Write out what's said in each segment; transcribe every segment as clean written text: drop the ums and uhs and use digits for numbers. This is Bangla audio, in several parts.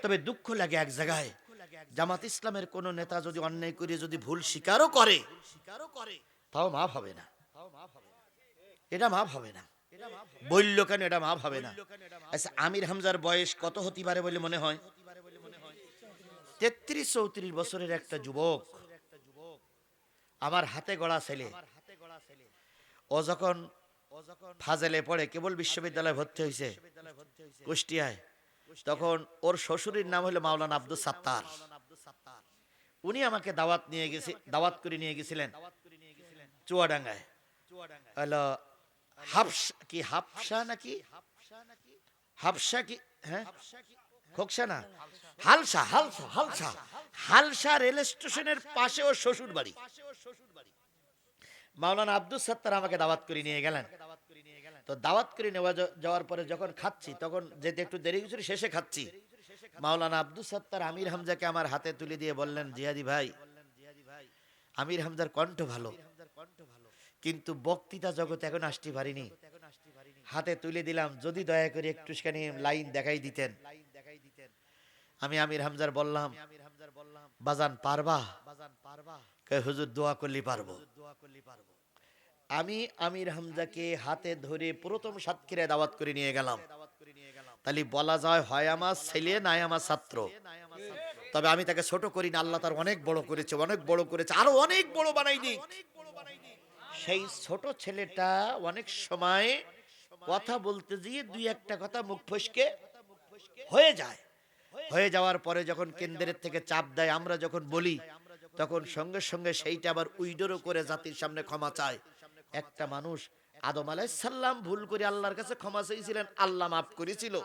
তবে দুঃখ লাগে এক জায়গায়, জামাত ইসলামের কোন নেতা যদি অন্যায় করে যদি ভুল স্বীকারও করে, তাও মাফ হবে না। এটা মাফ হবে না। বলল কেন এটা মাফ হবে না? আচ্ছা, আমির হামজার বয়স কত হতে পারে বলে মনে হয়? 33-34 বছরের একটা যুবক, আমার হাতে গড়া ছেলে। ও যখন ফাজেলে পড়ে, কেবল বিশ্ববিদ্যালয়ে ভর্তি হয়েছে কুষ্টিয়ায়, তখন ওর শ্বশুরের নাম হলো মাওলানা আব্দুল সাত্তার। উনি আমাকে দাওয়াত করে নিয়ে গেছিলেন চুয়াডাঙ্গায়। হলো হাফসা নাকি হাফসা কি, হ্যাঁ খোকসা না, হালসা হালসা হালসা হালসা রেল স্টেশনের পাশে ওর শ্বশুর বাড়ি। মাওলানা আব্দুল সাত্তার আমাকে দাওয়াত করে নিয়ে গেলেন। তো দাওয়াত করে যাওয়ার পরে যখন খাচ্ছি, তখন যেতে একটু দেরি হয়েছিল, শেষে খাচ্ছি, মাওলানা আব্দুল সাত্তার আমির হামজাকে আমার হাতে তুলে দিয়ে বললেন, জিয়াদি ভাই, আমির হামজার কণ্ঠ ভালো, কিন্তু বক্তৃতা জগতে এখন আসতে পারিনি। হাতে তুলে দিলাম, যদি দয়া করে একটুখানি লাইন দেখাই দিতেন। আমি আমির হামজার বললাম, বাজান পারবা? কয় হুজুর দোয়া করলি পারবো। আমি আমির হামজাকে হাতে ধরে প্রথম সাতক্ষীরায় দাওয়াত করে নিয়ে গেলাম। তাহলে বলা যায় হয় আমার ছেলে নাই আমার ছাত্র। তবে আমি তাকে ছোট করি না, আল্লাহ তার অনেক বড় করেছে, অনেক বড় করেছে, আরো অনেক বড় বানাই দিক। সেই ছোট ছেলেটা অনেক সময় কথা বলতে গিয়ে দুই একটা কথা মুখ ফসকে হয়ে যায়। হয়ে যাওয়ার পরে যখন কেন্দ্রের থেকে চাপ দেয়, আমরা যখন বলি, তখন সঙ্গে সঙ্গে সেইটা আবার উইডোরও করে জাতির সামনে ক্ষমা চায়। একটা মানুষ আদম আলাইহিস সালাম ভুল করে আল্লাহর কাছে ক্ষমা চেয়েছিলেন, আল্লাহ মাফ করেছিল,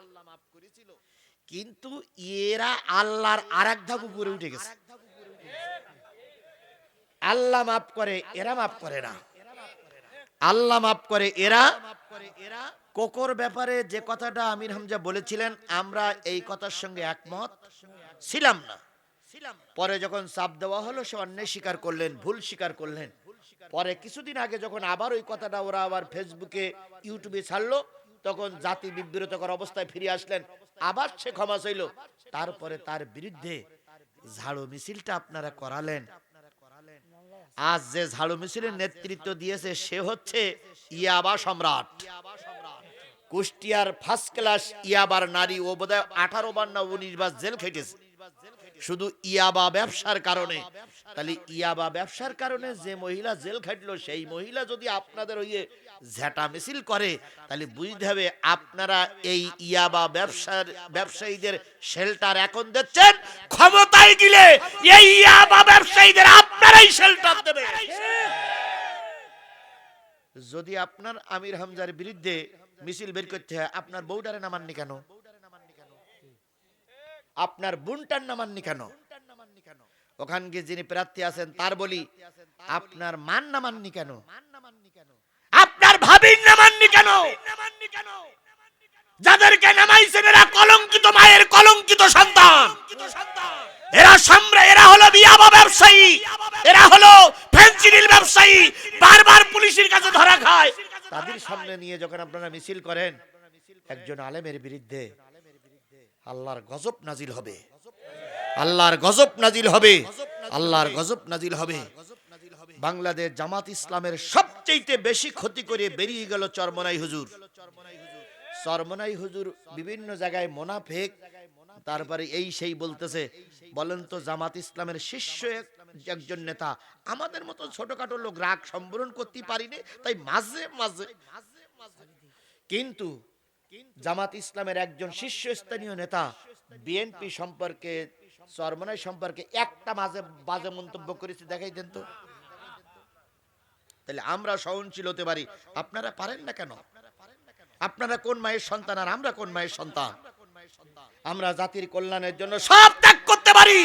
কিন্তু এরা আল্লাহর আরেক ধাপ উপরে উঠে গেছে। আল্লাহ মাফ করে, এরা মাফ করে না। আল্লাহ মাফ করে, এরা। কোকর ব্যাপারে যে কথাটা আমির হামজা বলেছিলেন, আমরা এই কথার সঙ্গে একমত ছিলাম না। পরে যখন চাপ দেওয়া হলো, সে অন্যায় স্বীকার করলেন, ভুল স্বীকার করলেন। পরে কিছুদিন আগে যখন আবার ওই কথাটা ওরা আবার ফেসবুকে ইউটিউবে ছাড়লো, তখন জাতি বিব্রতকর অবস্থায় ফিরে আসলেন, আবার সে ক্ষমা চাইল। তারপরে তার বিরুদ্ধে ঝাড়ু মিছিলটা আপনারা করালেন। আজ যে ঝাড়ু মিছিলের নেতৃত্ব দিয়েছে, সে হচ্ছে ইয়াবা সম্রাট, কুষ্টিয়ার ফার্স্ট ক্লাস ইয়াবার নারী। ও বোধহয় 18 বার না 19 বার জেল খেটেছে শুধু ইয়াবা ব্যবসার কারণে। তাহলে ইয়াবা ব্যবসার কারণে যে মহিলা জেল খাটলো, সেই মহিলা যদি আপনাদের ওই ঝেঁটা মিছিল করে, তাহলে বুঝতে হবে আপনারা এই ইয়াবা ব্যবসায়ীদের শেল্টার এখন দিচ্ছেন। ক্ষমতায় গেলে এই ইয়াবা ব্যবসায়ীদের আপনারাই শেল্টার দেবে। যদি আপনার আমির হামজার বিরুদ্ধে মিছিল বের করতে হয়, আপনার বউটারে নামাননি কেন? আপনার বোনটার নামাননি কেন? ওখানকে যিনি প্রার্থী আছেন তার বলি, আপনার মান নামাননি কেন? আপনার ভাবির নামাননি কেন? যাদেরকে নামাইছেন এরা কলঙ্কিত মায়ের কলঙ্কিত সন্তান। এরা হলো বিয়াবা ব্যবসায়ী, এরা হলো ফেন্সিডিল ব্যবসায়ী, বারবার পুলিশের কাছে ধরা খায়। তাদের সামনে নিয়ে যখন আপনারা মিছিল করেন, একজন আলেমের বিরুদ্ধে আল্লাহর গজব নাজিল হবে, আল্লাহর গজব নাজিল হবে, আল্লাহর গজব নাজিল হবে। বাংলাদেশ জামাত ইসলামের সবচেয়ে বেশি ক্ষতি করে বেরিয়ে গেল চরমনাই হুজুর। চরমনাই হুজুর বিভিন্ন জায়গায় মুনাফিক, তারপরে এই সেই বলতেছে। বলেন তো, জামাত ইসলামের শীর্ষ একজন নেতা, আমাদের মতো ছোটখাটো লোক রাগ সম্বরণ করতে পারিনি, তাই মাঝে মাঝে, কিন্তু জামাত ইসলামের একজন শীর্ষস্থানীয় নেতা বিএনপি সম্পর্কে, চরমনাই সম্পর্কে একটা মাঝে বাজে মন্তব্য করেছে, দেখাই দেন তো। তাহলে আমরা সহনশীল হতে পারি, আপনারা পারেন না কেন? আপনারা কোন মায়ের সন্তান আর আমরা কোন মায়ের সন্তান? আমরা জাতির কল্যাণের জন্য সব ত্যাগ করতে পারি।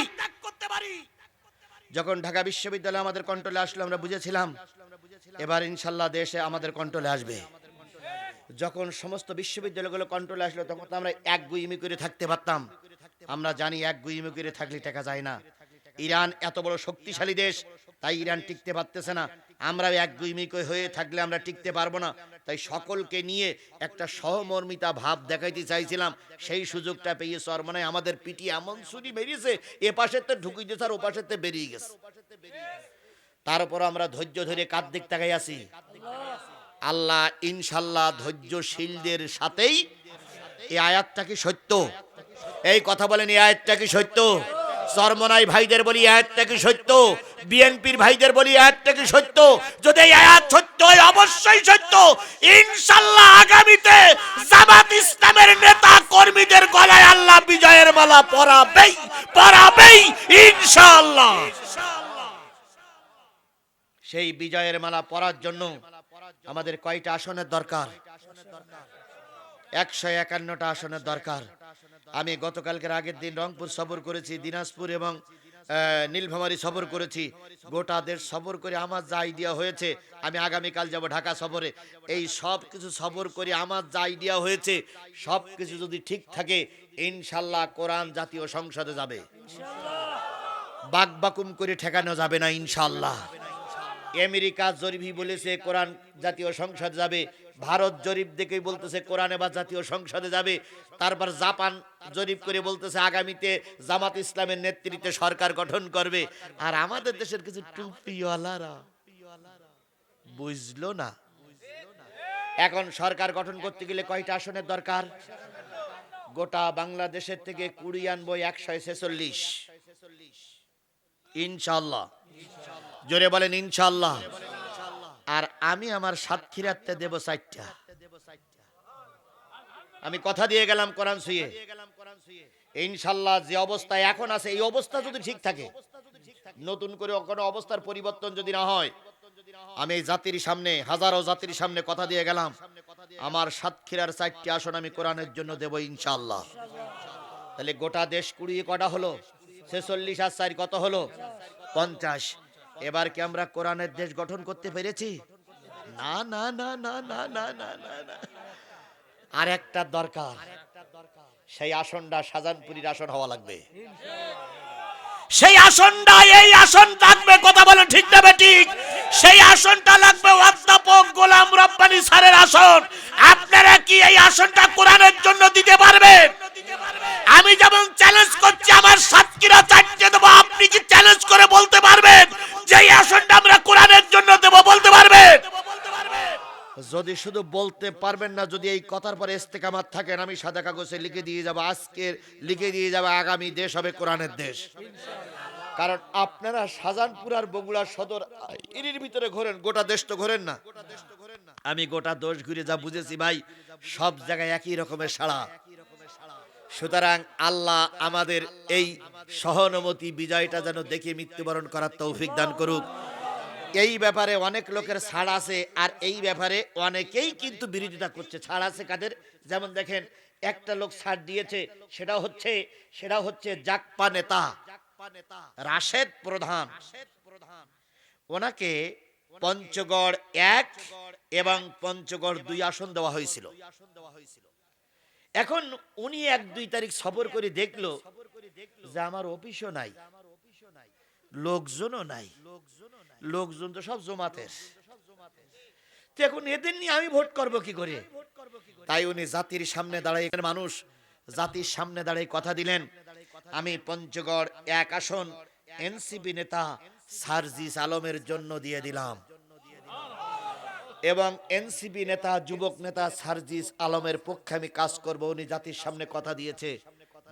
যখন ঢাকা বিশ্ববিদ্যালয় আমাদের কন্ট্রোলে আসলো, আমরা বুঝেছিলাম এবার ইনশাল্লাহ দেশে আমাদের কন্ট্রোলে আসবে। যখন সমস্ত বিশ্ববিদ্যালয়গুলো কন্ট্রোলে আসলো, তখন তো আমরা এক গুইমি করে থাকতে পারতাম। আমরা জানি এক গুইমি করে থাকলে টাকা যায় না। ইরান এত বড় শক্তিশালী দেশ, তাই ইরান টিকতে পারতেছে না। আমরাও এক দুই মিকই হয়ে থাকলে আমরা টিকতে পারবো না। তাই সকলকে নিয়ে একটা সহমর্মিতা ভাব দেখাইতে চাইছিলাম, সেই সুযোগটা পেয়ে চরমনায় আমাদের পিটি এমন ছুরি বেরিয়েছে, এ পাশের তো ঢুকিয়ে দিয়েছে আর ও পাশের তো বেরিয়ে গেছে। তার উপর আমরা ধৈর্য ধরে কার দিক তাকাই আছি। আল্লাহ ইনশাল্লাহ ধৈর্যশীলদের সাথেই। এই আয়াতটা কি সত্য? এই কথা বলেন, এই আয়াতটা কি সত্য? চরমনাই ভাইদের বলি আয়াতটা কি সত্য? বিএনপির ভাইদের বলি আয়াতটা কি সত্য? যদি এই আয়াত সত্য হয়, অবশ্যই সত্য, ইনশাআল্লাহ আগামীতে জামাত ইসলামের নেতা কর্মীদের গলায় আল্লাহ বিজয়ের মালা পরাবেই পরাবেই ইনশাআল্লাহ। সেই বিজয়ের মালা পরার জন্য আমাদের কয়টা আসনের দরকার? 151টা আসনের দরকার। আমি গতকালকের আগের দিন রংপুর সফর করেছি, দিনাজপুর এবং নীলফামারী সফর করেছি। গোটা দেশ সফর করে আমার যা আইডিয়া হয়েছে, আমি আগামীকাল যাব ঢাকা সফরে। এই সব কিছু সফর করে আমার যা আইডিয়া হয়েছে, সব কিছু যদি ঠিক থাকে, ইনশাল্লাহ কোরআন জাতীয় সংসদে যাবে। বাকবাকুম করে ঠেকানো যাবে না ইনশাল্লাহ। আমেরিকা জরিপই বলেছে কোরআন জাতীয় সংসদে যাবে। ভারত জরিপ দেখেই বলতেছে কোরআন এবার জাতীয় সংসদে যাবে। তারপর জাপান জরিপ করে বলতেছে আগামীতে জামাত ইসলামের নেতৃত্বে সরকার গঠন করবে। আর আমাদের দেশের কিছু টুপিওয়ালারা বুঝলো না। এখন সরকার গঠন করতে গেলে কয়টা আসনের দরকার? গোটা বাংলাদেশের থেকে 20 আনবো 146 ইনশাআল্লাহ। জোরে বলেন ইনশাআল্লাহ। আর আমি আমার সাতক্ষীরাতে দেব 4টা। আমি কথা দিয়ে গেলাম কোরআন ছুঁয়ে, ইনশাআল্লাহ যে অবস্থা এখন আছে, এই অবস্থা যদি ঠিক থাকে, নতুন করে কোনো অবস্থার পরিবর্তন যদি না হয়, আমি এই জাতির সামনে, হাজারো জাতির সামনে কথা দিয়ে গেলাম, আমার সাতক্ষীরার 4টি আসন আমি কোরআনের জন্য দেব ইনশাআল্লাহ। তাহলে গোটা দেশ 20 কটা হলো? 46 আর 4 কত হলো? 50। এবার কি আমরা কোরআনের দেশ গঠন করতে পেরেছি? না না না না না না না না না। আর একটা দরকার, সেই আসনটা শাহজাহানপুরীর আসন হওয়া লাগবে। সেই আসনটা, এই আসন থাকবে, কথা বলেন ঠিক না বেঠিক? সেই আসনটা লাগবে অধ্যাপক গোলাম রব্বানী স্যারের আসন। আপনারা কি এই আসনটা কোরআনের জন্য দিতে পারবেন? আমি যেমন চ্যালেঞ্জ করছি আমার সাতক্ষীরা 4টে দেবো, আপনি কি চ্যালেঞ্জ করে বলতে পারবেন যে এই আসনটা আমরা কোরআনের জন্য দেব? বলতে পারবেন? যদি শুধু বলতে পারবেন না, যদি এই কথার পরে ইস্তেকামাত থাকেন, আমি সাদা কাগজে লিখে দিয়ে যাব, আজকে লিখে দিয়ে যাব, আগামী দেশ হবে কোরআনের দেশ। কারণ আপনারা শাহজাহানপুর আর বগুড়া সদর এর ভিতরে ঘোরেন, গোটা দেশ তো ঘোরেন না। আমি গোটা দেশ ঘুরে যা বুঝেছি ভাই, সব জায়গায় একই রকমের সাড়া। সুতরাং আল্লাহ আমাদের এই সহানুভূতি বিজয়টা যেন দেখে মৃত্যুবরণ করার তৌফিক দান করুক। এই ব্যাপারে অনেক লোকের ছাড় আছে, আর এই ব্যাপারে অনেকেই কিন্তু বিরোধিতা করছে। ছাড় আছে কাদের? যেমন দেখেন, একটা লোক ছাড় দিয়েছে, সেটা হচ্ছে জাকপা নেতা রাশেদ প্রধান। ওনাকে পঞ্চগড় 1 এবং পঞ্চগড় 2 আসন দেওয়া হয়েছিল। এখন উনি 1-2 তারিখ সফর করে দেখলো যে আমার অফিসও নাই, লোকজনও নাই, লোকজন তো সব জমাতের। এখন এদের নিয়ে আমি ভোট করব কি করে? তাই উনি জাতির সামনে দাঁড়ায়, মানুষ জাতির সামনে দাঁড়ায় কথা দিলেন, আমি পঞ্চগড় 1 আসন এনসিপি নেতা সার্জিস আলমের জন্য দিয়ে দিলাম। এবং এনসিপি নেতা, যুবক নেতা সার্জিস আলমের পক্ষে আমি কাজ করব, উনি জাতির সামনে কথা দিয়েছে।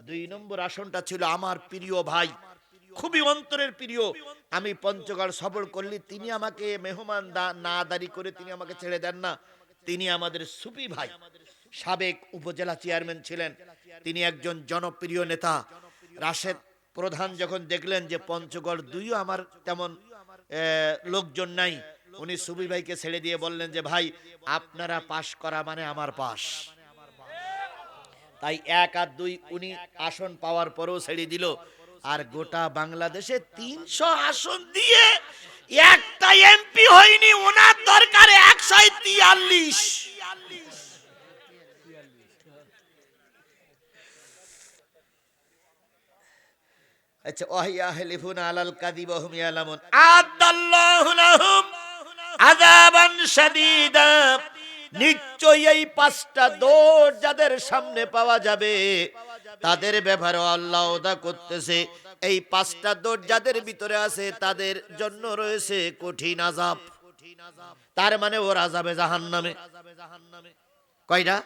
2 নম্বর আসনটা ছিল আমার প্রিয় ভাই, খুবই অন্তরের প্রিয়। আমি পঞ্চগড় সফর করলে তিনি আমাকে মেহমান না দাঁড়ি করে তিনি আমাকে ছেড়ে দেন না। তিনি আমাদের সুফি ভাই, সাবেক উপজেলা চেয়ারম্যান ছিলেন, তিনি একজন জনপ্রিয় নেতা। রাশেদ প্রধান যখন দেখলেন যে পঞ্চগড় 2 আমার তেমন লোকজন নাই, উনি সুফি ভাইকে ছেড়ে দিয়ে বললেন যে ভাই, আপনারা পাশ করা মানে আমার পাশ। তাই 1 আর 2 উনি আসন পাওয়ার পরেও ছেড়ে দিল। আর গোটা বাংলাদেশে 300 আসন দিয়ে একটা এমপি হয়নি, ওনার দরকার 143। আচ্ছা, ওয়াহিয়া হলিফুন আলাল কাযিব ওয়া হুম ইয়ালামুন আদাল্লাহু লাহুম আযাবান শাদীদা। নিশ্চয়ই এই পাঁচটা দোষ যাদের সামনে পাওয়া যাবে তাদের ব্যাপারে আল্লাহ ওয়াদা করতেছে, এই পাঁচটা দোষ যাদের ভিতরে আছে তাদের জন্য রয়েছে কঠিন আযাব। তার মানে ওরা যাবে জাহান্নামে। কয়টা?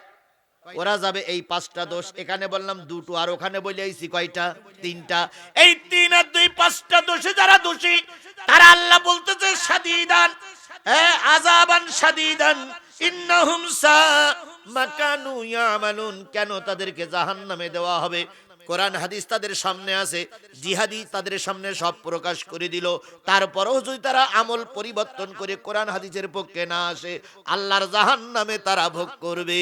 ওরা যাবে এই পাঁচটা দোষ। এখানে বললাম দুটো, আর ওখানে বলে আইছি কয়টা? তিনটা। এই তিন আর দুই পাঁচটা দোষে যারা দোষী তারা আল্লাহ বলতেছে শাদীদান, আযাবান শাদীদান ইন্নাহুম মা কানু ইয়ামালুন। কেন তাদেরকে জাহান্নামে দেওয়া হবে? কোরআন হাদিস তাদের সামনে আছে, জিহাদি তাদের সামনে সব প্রকাশ করে দিল। তারপরেও যদি তারা আমল পরিবর্তন করে কোরআন হাদিসের পক্ষে না আসে, আল্লাহর জাহান্নামে তারা ভোগ করবে।